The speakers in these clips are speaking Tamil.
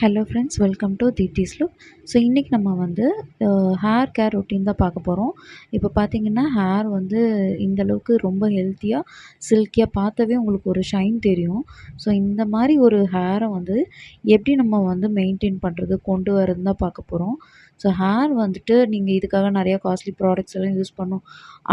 Hello friends, welcome to Deepti's look. So இன்றைக்கி நம்ம வந்து ஹேர் கேர் ரொட்டீன் தான் பார்க்க போகிறோம். இப்போ பார்த்தீங்கன்னா ஹேர் வந்து இந்த அளவுக்கு ரொம்ப ஹெல்த்தியாக சில்கியாக பார்த்தாவே உங்களுக்கு ஒரு ஷைன் தெரியும். ஸோ இந்த மாதிரி ஒரு ஹேரை வந்து எப்படி நம்ம வந்து மெயின்டைன் பண்ணுறது கொண்டு வரதுன்னு தான் பார்க்க போகிறோம். ஸோ ஹேர் வந்துட்டு நீங்கள் இதுக்காக நிறையா காஸ்ட்லி ப்ராடக்ட்ஸ் எல்லாம் யூஸ் பண்ணணும்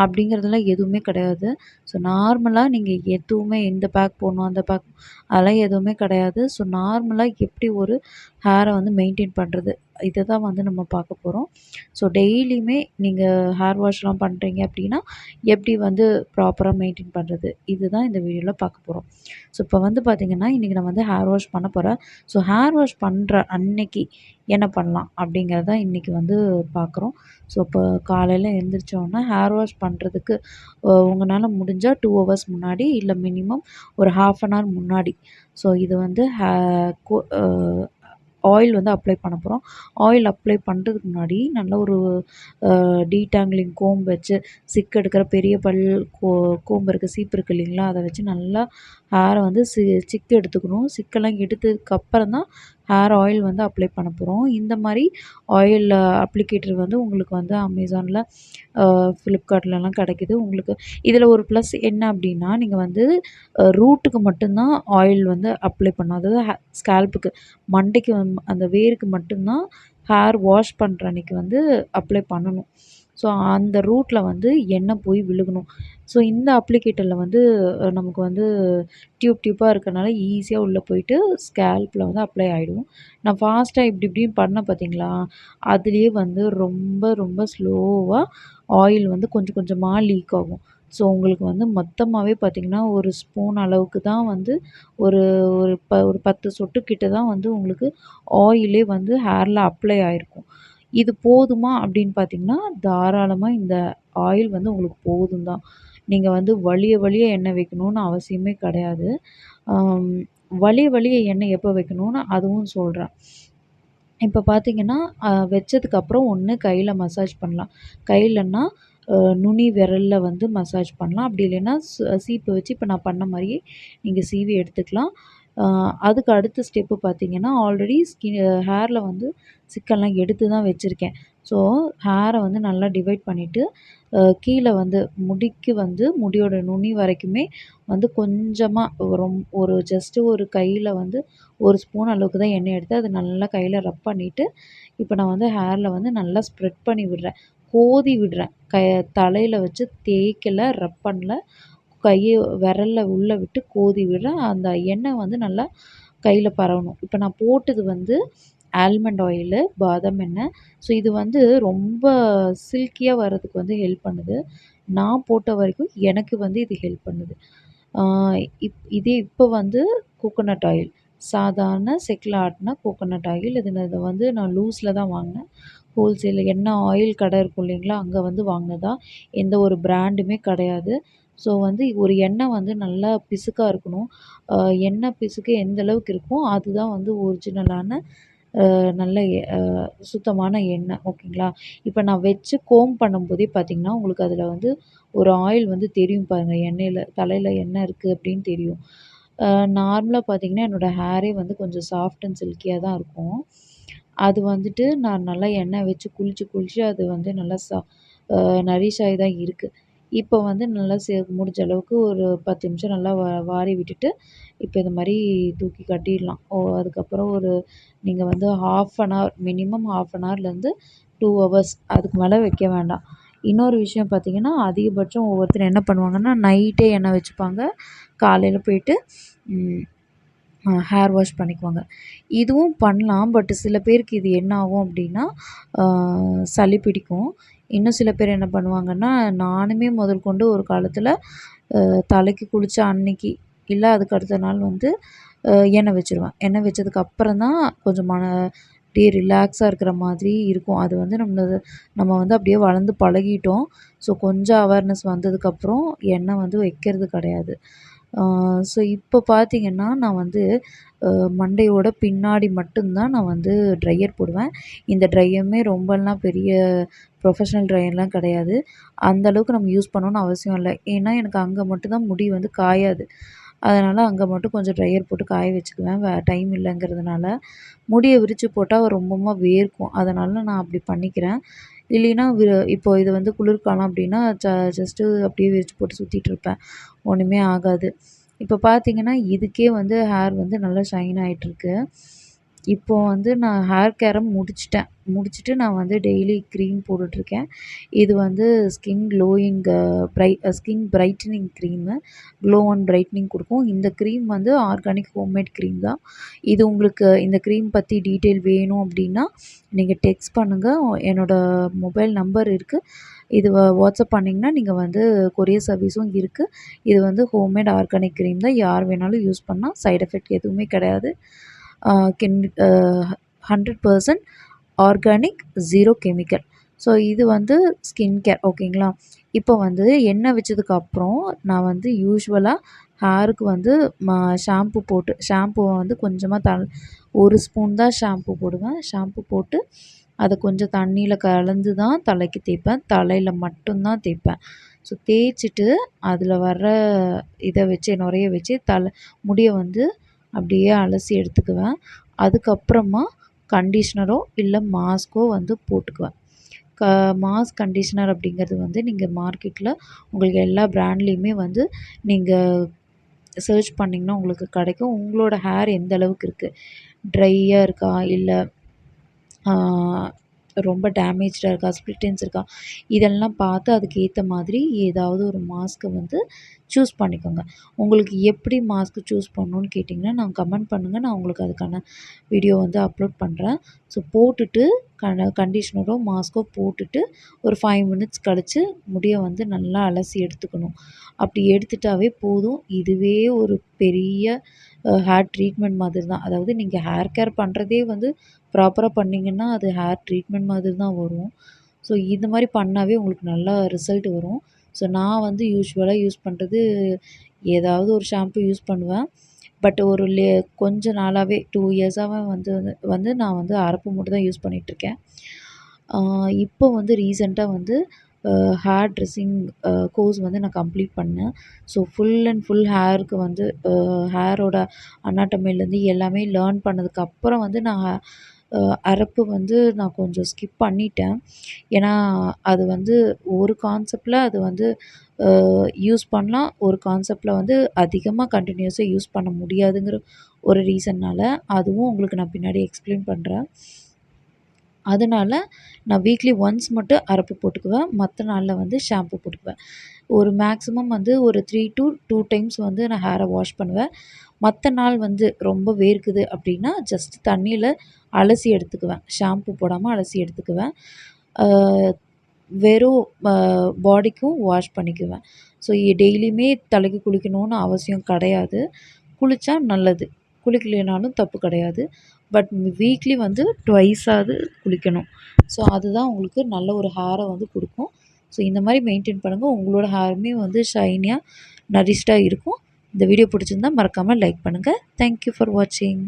அப்படிங்கிறதுலாம் எதுவுமே கிடையாது. ஸோ நார்மலாக நீங்கள் எதுவுமே இந்த பேக் போடணும் அந்த பேக் அதெல்லாம் எதுவுமே கிடையாது. ஸோ நார்மலாக எப்படி ஒரு ஹேரை வந்து மெயின்டைன் பண்ணுறது இதை தான் வந்து நம்ம பார்க்க போகிறோம். ஸோ டெய்லியுமே நீங்கள் ஹேர் வாஷ்லாம் பண்ணுறீங்க அப்படின்னா எப்படி வந்து ப்ராப்பராக மெயின்டைன் பண்ணுறது இதுதான் இந்த வீடியோவில் பார்க்க போகிறோம். ஸோ இப்போ வந்து பார்த்திங்கன்னா இன்றைக்கி நான் வந்து ஹேர் வாஷ் பண்ண போகிறேன். ஸோ ஹேர் வாஷ் பண்ணுற அன்னைக்கு என்ன பண்ணலாம் அப்படிங்கிறத இன்றைக்கி வந்து பார்க்குறோம். ஸோ இப்போ காலையில் எழுந்திரிச்சோன்னா ஹேர் வாஷ் பண்ணுறதுக்கு உங்களால் முடிஞ்சால் 2 ஹவர்ஸ் முன்னாடி இல்லை மினிமம் ஒரு 1/2 அன் ஹவர் முன்னாடி ஸோ இது வந்து ஆயில் வந்து அப்ளை பண்ண போகிறோம். ஆயில் அப்ளை பண்ணுறதுக்கு முன்னாடி நல்ல ஒரு டீடாங்கிலிங் கோம்பு வச்சு சிக்கு எடுக்கிற பெரிய கோம்பு இருக்குது, சீப்பு இருக்குது இல்லைங்களா, அதை வச்சு நல்லா ஹேரை வந்து சிக்கு எடுத்துக்கணும். சிக்கெல்லாம் எடுத்ததுக்கப்புறம் தான் ஹேர் ஆயில் வந்து அப்ளை பண்ண போகிறோம். இந்த மாதிரி ஆயில் அப்ளிகேட்டர் வந்து உங்களுக்கு வந்து அமேசானில் ஃப்ளிப்கார்ட்லலாம் கிடைக்கிது. உங்களுக்கு இதில் ஒரு ப்ளஸ் என்ன அப்படின்னா நீங்கள் வந்து ரூட்டுக்கு மட்டும்தான் ஆயில் வந்து அப்ளை பண்ணணும். அதாவது ஸ்கேல்ப்புக்கு மண்டைக்கு அந்த வேருக்கு மட்டும்தான் ஹேர் வாஷ் பண்ணுற அன்றைக்கி வந்து அப்ளை பண்ணணும். ஸோ அந்த ரூட்டில் வந்து எண்ணெய் போய் விழுகணும். ஸோ இந்த அப்ளிகேட்டரில் வந்து நமக்கு வந்து டியூப்பாக இருக்கறனால ஈஸியாக உள்ளே போயிட்டு ஸ்கேல்ப்பில் வந்து அப்ளை ஆகிடும். நான் ஃபாஸ்ட்டாக இப்படின்னு பண்ணேன் பார்த்தீங்களா, அதுலேயே வந்து ரொம்ப ரொம்ப ஸ்லோவாக ஆயில் வந்து கொஞ்சம் கொஞ்சமாக லீக் ஆகும். ஸோ உங்களுக்கு வந்து மொத்தமாகவே பார்த்திங்கன்னா ஒரு ஸ்பூன் அளவுக்கு தான் வந்து ஒரு ஒரு 10 சொட்டு கிட்ட தான் வந்து உங்களுக்கு ஆயிலே வந்து ஹேரில் அப்ளை ஆகிருக்கும். இது போதுமா அப்படின்னு பார்த்திங்கன்னா தாராளமாக இந்த ஆயில் வந்து உங்களுக்கு போதும் தான். நீங்கள் வந்து வலிய எண்ணெய் வைக்கணும்னு அவசியமே கிடையாது. வலிய எண்ணெய் எப்போ வைக்கணும்னு அதுவும் சொல்கிறேன். இப்போ பார்த்திங்கன்னா வச்சதுக்கப்புறம் ஒன்று கையில் மசாஜ் பண்ணலாம். கையிலன்னா நுனி விரலில் வந்து மசாஜ் பண்ணலாம். அப்படி இல்லைன்னா சீப்பு வச்சு இப்போ நான் பண்ண மாதிரியே நீங்கள் சீவி எடுத்துக்கலாம். அதுக்கு அடுத்த ஸ்டெப்பு பார்த்திங்கன்னா ஆல்ரெடி ஹேரில் வந்து சிக்கெல்லாம் எடுத்து தான் வச்சுருக்கேன். ஸோ ஹேரை வந்து நல்லா டிவைட் பண்ணிவிட்டு கீழே வந்து முடிக்கு வந்து முடியோட நுனி வரைக்குமே வந்து கொஞ்சமாக ஒரு ஜஸ்ட்டு ஒரு கையில் வந்து ஒரு ஸ்பூன் அளவுக்கு தான் எண்ணெய் எடுத்து அதை நல்லா கையில் ரப் பண்ணிவிட்டு இப்போ நான் வந்து ஹேரில் வந்து நல்லா ஸ்ப்ரெட் பண்ணி விடுறேன். கோதி விடுறேன். தலையில் வச்சு தேய்க்கலை, ரப் பண்ணல, கையை விரலில் உள்ளே விட்டு கோதி விடுறேன். அந்த எண்ணெய் வந்து நல்லா கையில் பரவணும். இப்போ நான் போட்டது வந்து ஆல்மண்ட் ஆயிலு, பாதாம் எண்ணெய். ஸோ இது வந்து ரொம்ப சில்கியாக வர்றதுக்கு வந்து ஹெல்ப் பண்ணுது. நான் போட்ட வரைக்கும் எனக்கு வந்து இது ஹெல்ப் பண்ணுது. இப்போ வந்து கோகோனட் ஆயில், சாதாரண செக்கில் ஆட்டின கோகோனட் ஆயில். இதை வந்து நான் லூஸில் தான் வாங்கினேன். ஹோல்சேல் எண்ணெய் ஆயில் கடை இருக்கும் இல்லைங்களா, அங்கே வந்து வாங்கினதா. எந்த ஒரு பிராண்டுமே கிடையாது. ஸோ வந்து ஒரு எண்ணெய் வந்து நல்லா பிசுக்காக இருக்கணும். எண்ணெய் பிசுக்கு எந்த அளவுக்கு இருக்கோ அதுதான் வந்து ஒரிஜினலான நல்ல சுத்தமான எண்ணெய், ஓகேங்களா. இப்போ நான் வச்சு கோம் பண்ணும்போதே பார்த்திங்கன்னா உங்களுக்கு அதில் வந்து ஒரு ஆயில் வந்து தெரியும் பாருங்கள், எண்ணெயில் தலையில் எண்ணெய் இருக்குது அப்படின்னு தெரியும். நார்மலாக பார்த்திங்கன்னா என்னோடய ஹேரே வந்து கொஞ்சம் சாஃப்ட் அண்ட் சில்கியாக தான் இருக்கும். அது வந்துட்டு நான் நல்லா எண்ணெய் வச்சு குளித்து அது வந்து நல்லா நரிஷ் ஆகி தான் இருக்குது. இப்போ வந்து நல்லா முடிஞ்ச அளவுக்கு ஒரு 10 நிமிஷம் நல்லா வாரி விட்டுட்டு இப்போ இது மாதிரி தூக்கி கட்டிடலாம். அதுக்கப்புறம் நீங்கள் வந்து 1/2 அன் ஹவர் மினிமம் 1/2 அன் ஹவர்லேருந்து 2 ஹவர்ஸ் அதுக்கு மேலே வைக்க வேண்டாம். இன்னொரு விஷயம் பார்த்திங்கன்னா அதிகபட்சம் ஒவ்வொருத்தர் என்ன பண்ணுவாங்கன்னா நைட்டே எண்ணெய் வச்சுப்பாங்க, காலையில் போயிட்டு ஹேர் வாஷ் பண்ணிக்குவாங்க. இதுவும் பண்ணலாம். பட் சில பேருக்கு இது என்ன ஆகும் அப்படின்னா சளி பிடிக்கும். இன்னும் சில பேர் என்ன பண்ணுவாங்கன்னா, நானுமே முதல் கொண்டு ஒரு காலத்தில் தலைக்கு குளித்த அன்னைக்கு இல்லை அதுக்கு அடுத்த நாள் வந்து எண்ணெய் வச்சுருவேன். எண்ணெய் வச்சதுக்கப்புறம் தான் கொஞ்சம் அப்படியே ரிலாக்ஸாக இருக்கிற மாதிரி இருக்கும். அது வந்து நம்ம வந்து அப்படியே வளர்ந்து பழகிட்டோம். ஸோ கொஞ்சம் அவேர்னஸ் வந்ததுக்கப்புறம் எண்ணெய் வந்து வைக்கிறது கிடையாது. ஸோ இப்போ பார்த்திங்கன்னா நான் வந்து மண்டையோட பின்னாடி மட்டும்தான் நான் வந்து ட்ரையர் போடுவேன். இந்த ட்ரையருமே ரொம்பலாம் பெரிய ப்ரொஃபஷ்னல் ட்ரையர்லாம் கிடையாது. அந்த அளவுக்கு நம்ம யூஸ் பண்ணணும்னு அவசியம் இல்லை. ஏன்னா எனக்கு அங்கே மட்டும்தான் முடி வந்து காயாது. அதனால் அங்கே மட்டும் கொஞ்சம் ட்ரையர் போட்டு காய வச்சுக்குவேன் டைம் இல்லைங்கிறதுனால. முடிய விரித்து போட்டால் ரொம்பவும் வேர்க்கும், அதனால் நான் அப்படி பண்ணிக்கிறேன். இல்லைன்னா இப்போ இது வந்து குளிர்காலம் அப்படின்னா ஜஸ்ட்டு அப்படியே விரித்து போட்டு சுற்றிட்டுருப்பேன், ஒன்றுமே ஆகாது. இப்போ பார்த்தீங்கன்னா இதுக்கே வந்து ஹேர் வந்து நல்லா ஷைன் ஆகிட்டுருக்கு. இப்போ வந்து நான் ஹேர் கேரை முடிச்சுட்டு நான் வந்து டெய்லி க்ரீம் போட்டுட்ருக்கேன். இது வந்து skin brightening cream. Glow and brightening கொடுக்கும். இந்த க்ரீம் வந்து ஆர்கானிக் ஹோம்மேட் க்ரீம் தான். இது உங்களுக்கு இந்த க்ரீம் பற்றி டீட்டெயில் வேணும் அப்படின்னா நீங்கள் டெக்ஸ்ட் பண்ணுங்கள். என்னோடய மொபைல் நம்பர் இருக்குது. இது வாட்ஸ்அப் பண்ணிங்கன்னா நீங்கள் வந்து கொரியர் சர்வீஸும் இருக்குது. இது வந்து ஹோம்மேட் ஆர்கானிக் க்ரீம் தான். யார் வேணாலும் யூஸ் பண்ணலாம். சைட் எஃபெக்ட் எதுவுமே கிடையாது. Can 100% organic, 0 chemical. ஸோ இது வந்து ஸ்கின் கேர் ஓகேங்களா. இப்போ வந்து எண்ணெய் வச்சதுக்கப்புறம் நான் வந்து யூசுவலாக ஹேருக்கு வந்து ஷாம்புவை வந்து கொஞ்சமாக 1 ஸ்பூன் தான் ஷாம்பு போடுவேன். ஷாம்பு போட்டு அதை கொஞ்சம் தண்ணியில் கலந்து தான் தலைக்கு தேய்ப்பேன். தலையில் மட்டும்தான் தேய்ப்பேன். ஸோ தேய்ச்சிட்டு அதில் வர்ற இதை வச்சு நுரைய வச்சு முடியை வந்து அப்படியே அலசி எடுத்துக்குவேன். அதுக்கப்புறமா கண்டிஷ்னரோ இல்லை மாஸ்க்கோ வந்து போட்டுக்குவேன். மாஸ் கண்டிஷ்னர் அப்படிங்கிறது வந்து நீங்கள் மார்க்கெட்டில் உங்களுக்கு எல்லா பிராண்ட்லேயுமே வந்து நீங்கள் சர்ச் பண்ணிங்கன்னா உங்களுக்கு கிடைக்கும். உங்களோட ஹேர் எந்த அளவுக்கு இருக்குது, ட்ரையாக இருக்கா இல்லை ரொம்ப டேமேஜ்டாக இருக்கா, ஸ்ப்ளிட் எண்ட்ஸ் இருக்கா, இதெல்லாம் பார்த்து அதுக்கு ஏற்ற மாதிரி ஏதாவது ஒரு மாஸ்க்கை வந்து சூஸ் பண்ணிக்கோங்க. உங்களுக்கு எப்படி மாஸ்க்கு சூஸ் பண்ணணுன்னு கேட்டிங்கன்னா நான் கமெண்ட் பண்ணுங்கள். நான் உங்களுக்கு அதுக்கான வீடியோ வந்து அப்லோட் பண்ணுறேன். ஸோ போட்டுட்டு கண்டிஷ்னரோ மாஸ்க்கோ போட்டுட்டு ஒரு 5 மினிட்ஸ் கழித்து முடியை வந்து நல்லா அலசி எடுத்துக்கணும். அப்படி எடுத்துட்டாவே போதும். இதுவே ஒரு பெரிய ஹேர் ட்ரீட்மெண்ட் மாதிரி தான். அதாவது நீங்கள் ஹேர் கேர் பண்ணுறதே வந்து ப்ராப்பராக பண்ணிங்கன்னா அது ஹேர் ட்ரீட்மெண்ட் மாதிரி தான் வரும். ஸோ இந்த மாதிரி பண்ணாவே உங்களுக்கு நல்லா ரிசல்ட் வரும். ஸோ நான் வந்து யூசுவலாக யூஸ் பண்ணுறது ஏதாவது ஒரு ஷாம்பு யூஸ் பண்ணுவேன். பட் கொஞ்ச நாளாகவே 2 இயர்ஸாகவே வந்து நான் வந்து அரப்பு மட்டும் தான் யூஸ் பண்ணிகிட்ருக்கேன். இப்போ வந்து ரீசெண்டாக வந்து ஹேர் ட்ரெஸ்ஸிங் கோர்ஸ் வந்து நான் கம்ப்ளீட் பண்ணேன். ஸோ ஃபுல் அண்ட் ஃபுல் ஹேருக்கு வந்து ஹேரோட அனாட்டமிலேருந்து எல்லாமே லேர்ன் பண்ணதுக்கப்புறம் வந்து நான் அரப்பு வந்து நான் கொஞ்சம் ஸ்கிப் பண்ணிட்டேன். ஏன்னா அது வந்து ஒரு கான்செப்டில் அது வந்து யூஸ் பண்ணலாம். ஒரு கான்செப்டில் வந்து அதிகமாக கண்டினியூஸாக யூஸ் பண்ண முடியாதுங்கிற ஒரு ரீசன்னால் அதுவும் உங்களுக்கு நான் பின்னாடி எக்ஸ்பிளைன் பண்ணுறேன். அதனால நான் வீக்லி ஒன்ஸ் மட்டும் அரப்பு போட்டுக்குவேன். மற்ற நாளில் வந்து ஷாம்பு போட்டுக்குவேன். ஒரு மேக்ஸிமம் வந்து ஒரு 3 to 2 டைம்ஸ் வந்து நான் ஹேரை வாஷ் பண்ணுவேன். மற்ற நாள் வந்து ரொம்ப வேர்க்குது அப்படின்னா ஜஸ்ட் தண்ணியில் அலசி எடுத்துக்குவேன். ஷாம்பு போடாமல் அலசி எடுத்துக்குவேன். வெறும் பாடிக்கும் வாஷ் பண்ணிக்குவேன். ஸோ டெய்லியுமே தலைக்கு குளிக்கணும்னு அவசியம் கிடையாது. குளித்தா நல்லது, குளிக்கலைனாலும் தப்பு கிடையாது. பட் வீக்லி வந்து ட்வைஸாவது குளிக்கணும். ஸோ அதுதான் உங்களுக்கு நல்ல ஒரு ஹேரை வந்து கொடுக்கும். ஸோ இந்த மாதிரி மெயின்டைன் பண்ணுங்கள். உங்களோட ஹேருமே வந்து ஷைனியாக நரிஷ்டாக இருக்கும். இந்த வீடியோ பிடிச்சிருந்தா மறக்காமல் லைக் பண்ணுங்கள். தேங்க் யூ ஃபார் வாட்சிங்.